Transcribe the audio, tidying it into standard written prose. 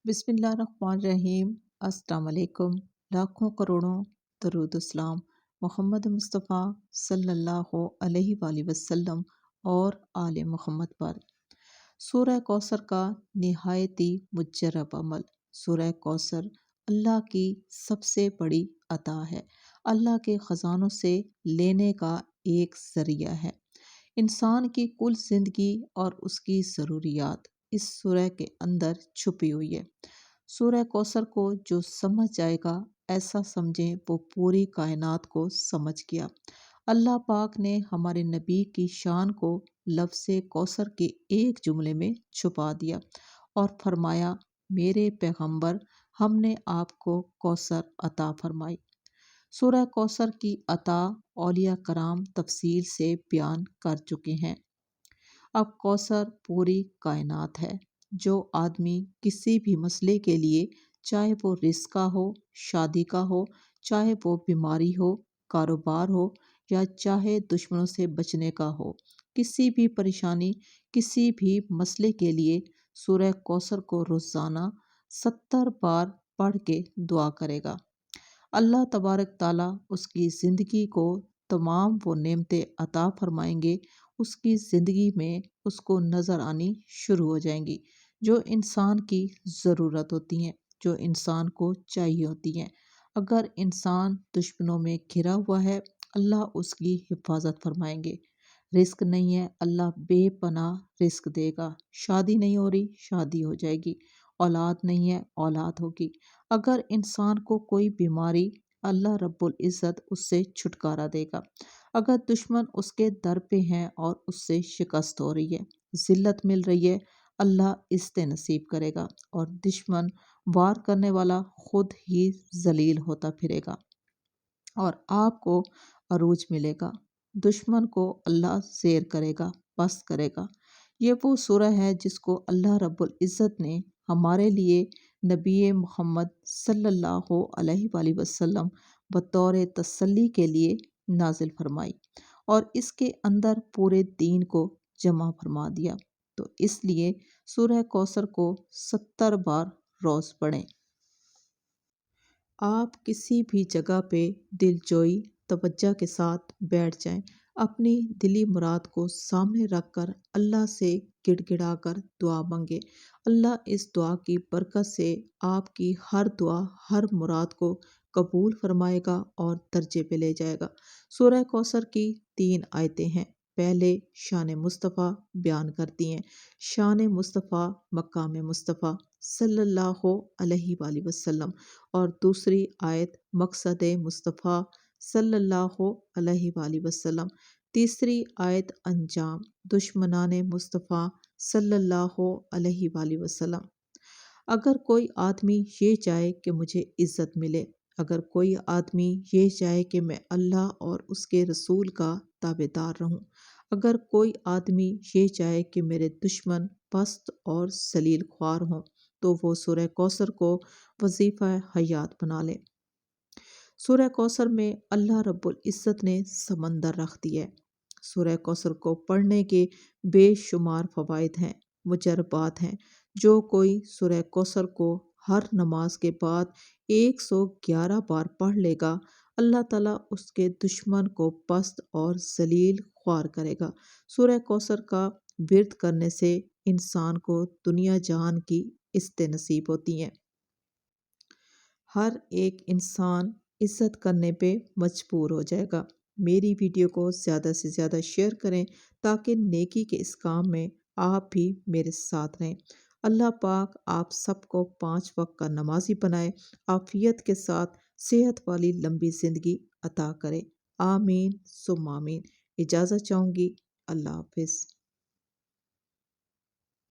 بسم اللہ الرحمن الرحیم۔ السلام علیکم۔ لاکھوں کروڑوں درود اسلام محمد مصطفیٰ صلی اللہ علیہ وآلہ وسلم اور آل محمد پر۔ سورہ کوثر کا نہایت ہی مجرب عمل۔ سورہ کوثر اللہ کی سب سے بڑی عطا ہے، اللہ کے خزانوں سے لینے کا ایک ذریعہ ہے۔ انسان کی کل زندگی اور اس کی ضروریات اس سورہ کے اندر چھپی ہوئی ہے۔ سورہ کوثر کو جو سمجھ جائے گا، ایسا سمجھیں وہ پوری کائنات کو سمجھ گیا۔ اللہ پاک نے ہمارے نبی کی شان کو لفظ کوثر کے ایک جملے میں چھپا دیا اور فرمایا، میرے پیغمبر، ہم نے آپ کو کوثر عطا فرمائی۔ سورہ کوثر کی عطا اولیاء کرام تفصیل سے بیان کر چکے ہیں۔ اب کوثر پوری کائنات ہے۔ جو آدمی کسی بھی مسئلے کے لیے، چاہے وہ رزق کا ہو، شادی کا ہو، چاہے وہ بیماری ہو، کاروبار ہو، یا چاہے دشمنوں سے بچنے کا ہو، کسی بھی پریشانی، کسی بھی مسئلے کے لیے سورہ کوثر کو روزانہ 70 بار پڑھ کے دعا کرے گا، اللہ تبارک تعالیٰ اس کی زندگی کو تمام وہ نعمتیں عطا فرمائیں گے، اس کی زندگی میں اس کو نظر آنی شروع ہو جائیں گی، جو انسان کی ضرورت ہوتی ہیں، جو انسان کو چاہیے ہوتی ہیں۔ اگر انسان دشمنوں میں گھرا ہوا ہے، اللہ اس کی حفاظت فرمائیں گے۔ رزق نہیں ہے، اللہ بے پناہ رزق دے گا۔ شادی نہیں ہو رہی، شادی ہو جائے گی۔ اولاد نہیں ہے، اولاد ہوگی۔ اگر انسان کو کوئی بیماری، اللہ رب العزت اس سے چھٹکارا دے گا۔ اگر دشمن اس کے در پہ ہیں اور اس سے شکست ہو رہی ہے، ذلت مل رہی ہے، اللہ عزت نصیب کرے گا، اور دشمن وار کرنے والا خود ہی ذلیل ہوتا پھرے گا اور آپ کو عروج ملے گا۔ دشمن کو اللہ زیر کرے گا، پست کرے گا۔ یہ وہ سورہ ہے جس کو اللہ رب العزت نے ہمارے لیے نبی محمد صلی اللہ علیہ وآلہ وسلم بطور تسلی کے لیے نازل فرمائی، اور اس کے اندر پورے دین کو جمع فرما دیا۔ تو اس لیے سورہ کوثر کو 70 بار روز پڑھیں۔ آپ کسی بھی جگہ پہ دل جوئی توجہ کے ساتھ بیٹھ جائیں، اپنی دلی مراد کو سامنے رکھ کر اللہ سے گڑ گڑا کر دعا مانگے۔ اللہ اس دعا کی برکت سے آپ کی ہر دعا، ہر مراد کو قبول فرمائے گا اور درجے پہ لے جائے گا۔ سورہ کوثر کی 3 آیتیں ہیں۔ پہلے شان مصطفیٰ بیان کرتی ہیں، شان مصطفیٰ مقام مصطفیٰ صلی اللہ علیہ وآلہ وسلم، اور دوسری آیت مقصد مصطفیٰ صلی اللہ علیہ وآلہ وسلم، تیسری آیت انجام دشمنان مصطفیٰ صلی اللہ علیہ وآلہ وسلم۔ اگر کوئی آدمی یہ چاہے کہ مجھے عزت ملے، اگر کوئی آدمی یہ چاہے کہ میں اللہ اور اس کے رسول کا تابعدار رہوں، اگر کوئی آدمی یہ چاہے کہ میرے دشمن پست اور ذلیل خوار ہوں، تو وہ سورہ کوثر کو وظیفہ حیات بنا لے۔ سورہ کوثر میں اللہ رب العزت نے سمندر رکھ دی ہے۔ سورہ کوثر کو پڑھنے کے بے شمار فوائد ہیں، مجربات ہیں۔ جو کوئی سورہ کوثر کو ہر نماز کے بعد 111 بار پڑھ لے گا، اللہ تعالیٰ اس کے دشمن کو پست اور ذلیل خوار کرے گا۔ سورہ کوثر کا ورد کرنے سے انسان کو دنیا جہان کی عزتیں نصیب ہوتی ہیں۔ ہر ایک انسان عزت کرنے پہ مجبور ہو جائے گا۔ میری ویڈیو کو زیادہ سے زیادہ شیئر کریں تاکہ نیکی کے اس کام میں آپ بھی میرے ساتھ رہیں۔ اللہ پاک آپ سب کو 5 وقت کا نمازی بنائے، عافیت کے ساتھ صحت والی لمبی زندگی عطا کرے۔ آمین ثم آمین۔ اجازت چاہوں گی۔ اللہ حافظ۔